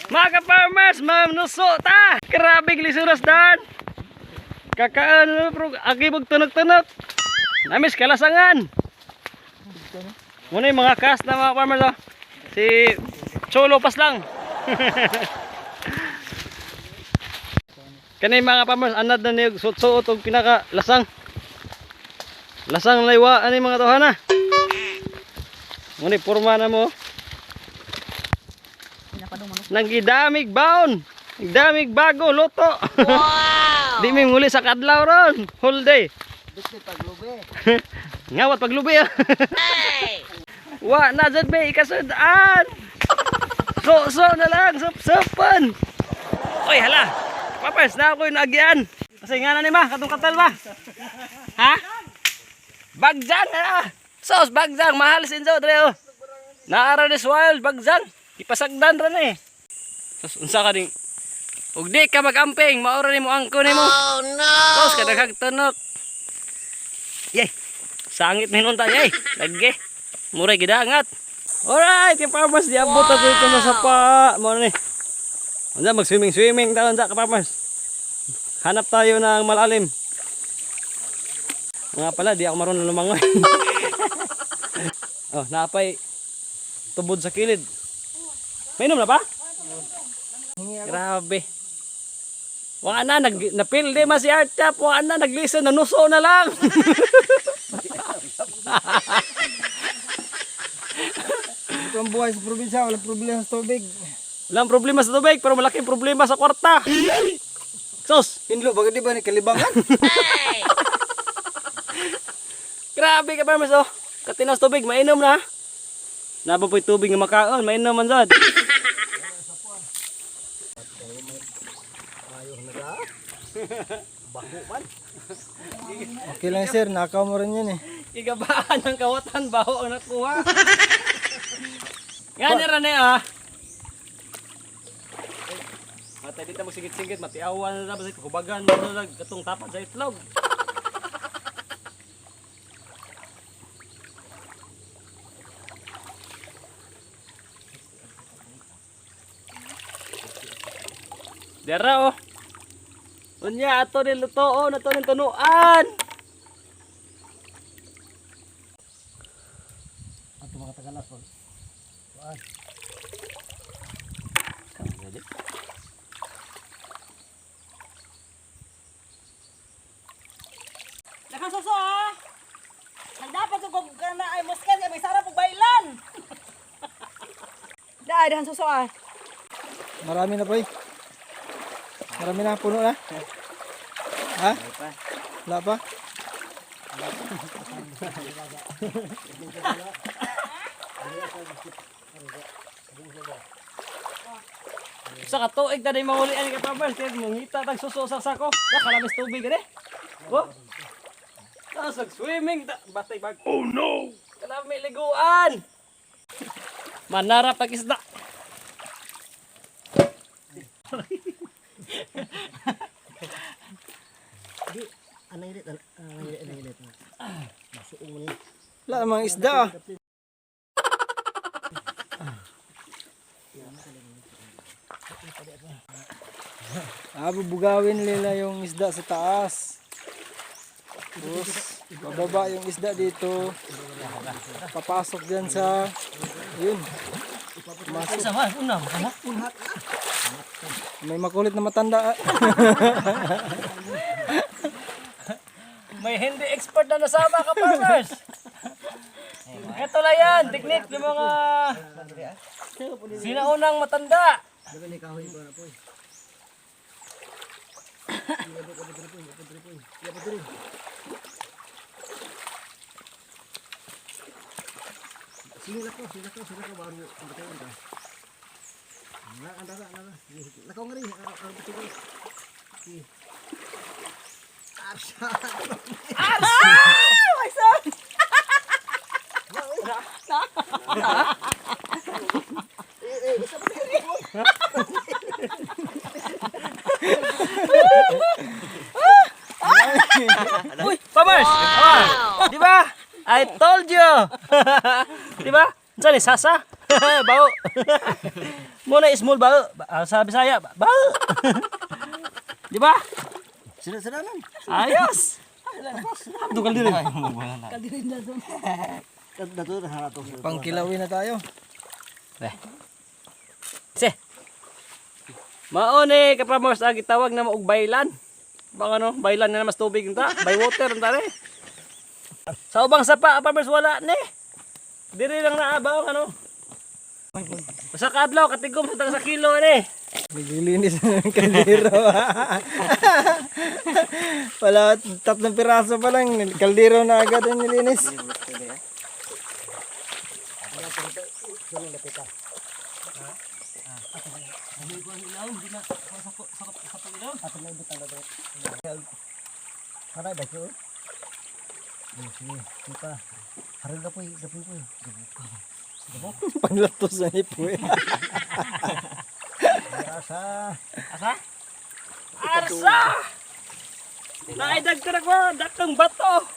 Mga ka-farmers, mamnuso ta. Grabe glisuras dan. Kakaan agibog tunok-tunok. Namis kalasangan. Muna yung mga cast na mga farmers oh. Si Cholo pas lang. Kanay mga farmers anad na niyog suot-suot og pinaka lasang. Lasang laywa ani mga tohana. Muna porma na mo. Nagidamig baon. Nagdamig bago luto. Wow. Di may muli sa kadlaw ron. Whole day. Ngawat paglubi ah. Hey. Wa na jud may ikasudaan. So na lang sup-supan. Oy hala. Papers na ako naagyan. Kasi nga na ni ma katong katal ba? Ha? Bagjang na. Sos bagjang mahal sinso dre oh. Naara ni wild bagjang. Ipasagdan ra ni. Sos unsa ka ding ug di ka magamping maura nimo angko nimo. Oh no. Sos kadaghag tunok. Yay. Sangit minunta yay. Lagi. Muray gidangat. Alright, yung farmers diabot na dito na sapa. Mo ni. Anda mag-swimming taon sa farmers. Hanap tayo ng malalim. Nga pala, di ako marunong lumangoy. Oh, napay tubod sa kilid. May inom na pa? Grabe. Wala na, napildi ma si Archap. Wala na, naglisten, nanuso na lang. Ito ang buhay sa probinsya, walang problema sa tubig. Walang problema sa tubig, pero malaking problema sa kwarta. Sos! Hinlo, baga di ba ni kalibangan? Grabe ka farmers oh. Katinas tubig, mainom na. Naba po'y tubig nga makaon, mainom man dyan. Okay lang sir, nakaw mo rin yan eh. Igabaan ng kawatan, baho ang nakuha. Nga nira na ah. Matay dito mo sigit-sigit, matiawan na dapat sa kubagan mo na gatong tapat sa itlog. Dera oh. Unya ato ni lutoon, ato ni tunuan. Ato mga tagalas po. Kuan. Nakang suso ah. Nagdapat ko kung na ay muskan may sarap og bailan. Dai dahan suso ah. Marami na po eh. Marami na, puno na. Ha? Wala pa? Sa katuig na rin mahulian ka farmers. Kaya mungita tag suso sa sako. Nakalabas tubig ka rin. Oh. Tapos nag-swimming. Batay bag. Oh no! Kalami liguan. Manarap tag isda. Di, anay lit. Masuong mo niya. Wala namang isda ah. Bubugawin nila yung isda sa taas. Tapos, bababa yung isda dito. Papasok dyan sa, yun. Masok. Sama, unam. May makulit na matanda. May hindi expert na nasama ka farmers. Ito lang yan, teknik ng mga sinaunang matanda. Sila ko baru pagkain ka. Anda. Lakaw nga rin. Arsa! My son. Uy, farmers! Wow. Di ba? I told you! Di ba? Saan ni Sasa? Bau. Muna small ba? Sabi saya, ba? Di ba? Sila nan. Ayos. Ito kaldiri. Dato na harato. Pangkilawin na tayo. Se. Maone kapamos ang gitawag na maog baylan. Bang ano, baylan na mas tubig nta, by water nta re. Sa ubang sapa kapamos wala ni. Diri lang naabaw ano. Sa kadlaw katigom sa tang sa kilo ni. Naglilinis ng kaldero. Wala, tatlong piraso pa lang. Kaldero na agad ang nilinis. Mana ba ko? Sige, kita. Harap na po eh. Panglatos na ipo eh. Asa. Asa? Arsa! Naidag ka na ko, dakang bato.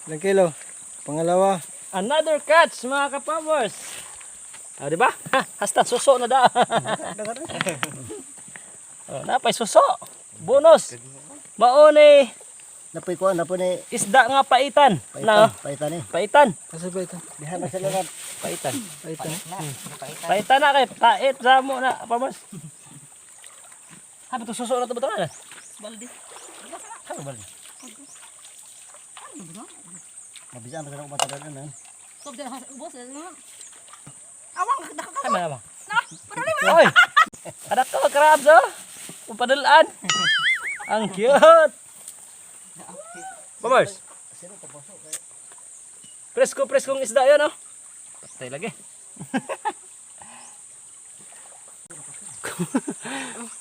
Ilang kilo? Pangalawa. Another catch mga kapamors. Ah, di ba? Hasta suso na da. Oh, napay suso. Bonus. Maone Napoy ko, napoy isda nga paitan. Na, paitan eh. paitan. Asa ba ito? Dihan na sila na. Paitan. Ito. Paitan na kay pait sa mo na kapamors. Habi to suso na to betul na. Baldi. Ano bali? Mabisa ba sila ko matagalan na? Sob dyan ubos. Awang nakaka. Ano ba? Oy. Ada ko crabs oh. Upadalaan. Ang cute. Papers. Preskong isda yan oh. Patay lagi.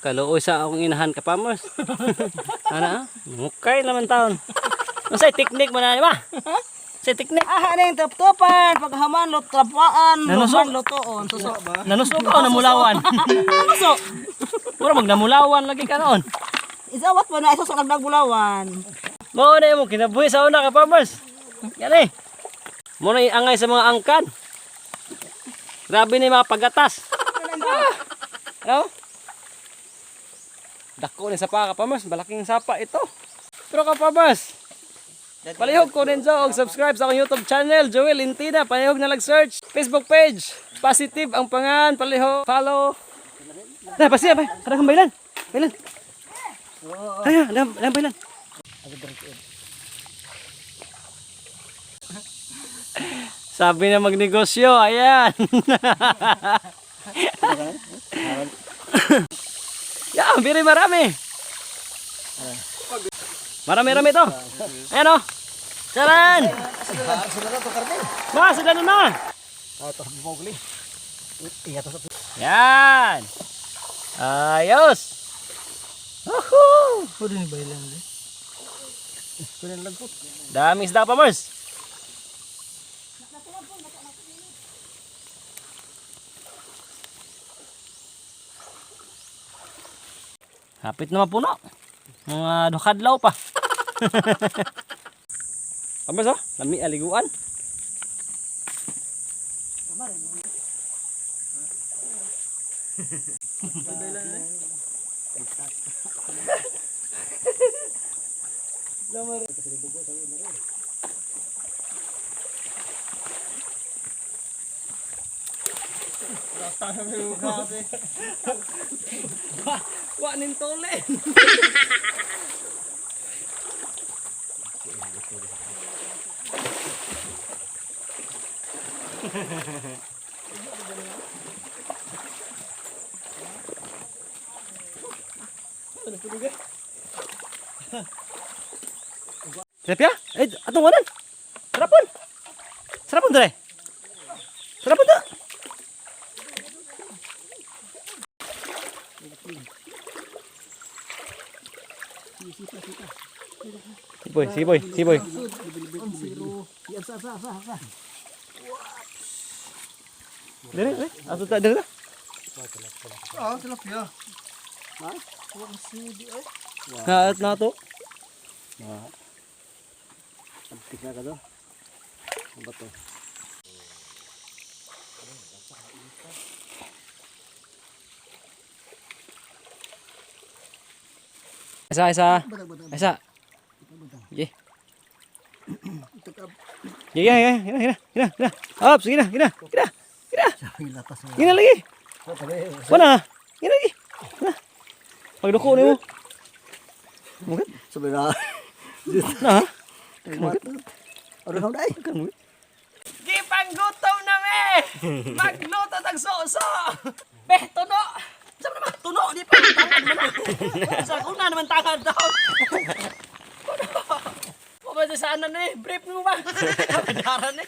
Kaluoy sa akong inahan ka pamers. Ana? Mukay naman taon. Unsay teknik mo na ba? Say teknik. Ah, ano yung top-topan, paghaman, trapaan, Nanusok? luman, lutoon, suso ba? Nanusok ka o namulawan? Nanusok? Pura magnamulawan lagi ka noon. Isawat mo na, isusok nagbulawan. Mao na mo kinabuhi sa una ka farmers. Yan eh. Mo na iangay sa mga angkan. Grabe ni mga pagatas. Ano? Dako ni sapa ka farmers, balaking sapa ito. Pero ka farmers, palihog ko din og subscribe sa akong YouTube channel, Joel Intina. Palihog na lag-search. Facebook page, Positive ang pangan. Palihog, follow. Nah, pasti apa? Kadang bailan. Bailan. Ayo, dalam bailan. Sabi na magnegosyo, ayan. Ya, biri marami. Marami-rami to. Ayan o. Saran. Mas, sila na. Yan. Ayos. Woohoo. Pwede ni bailan din. Dami isda pa, Mars. Hapit na mapuno. Mga dukadlaw pa. Pamers oh, lami aliguan. Wah, nin tolen. Sarap ya? Atong wanan. Sarapon. Sarapon dere. Sarapon ta. Siboy. Dere. Ato ta dere. Ah, tilapia. Kaat na to. Antik na ka to. Ano ba to? Isa, isa. Isa. Sige. Sige, gina. Up, sige na, gina. Gina lagi. Mana? Gina lagi. Pagduko ni mo. Mungkin. Sebenarnya. Nah. Orang dai. Gipanggutom na me. Magluto tag soso. Beh, tuno. Saan naman? Tuno, di pa. Tangan mo na. Sa kuna naman tangan daw. Tuno. O ba sa ano ni? Brief mo ba? Kapadaran eh.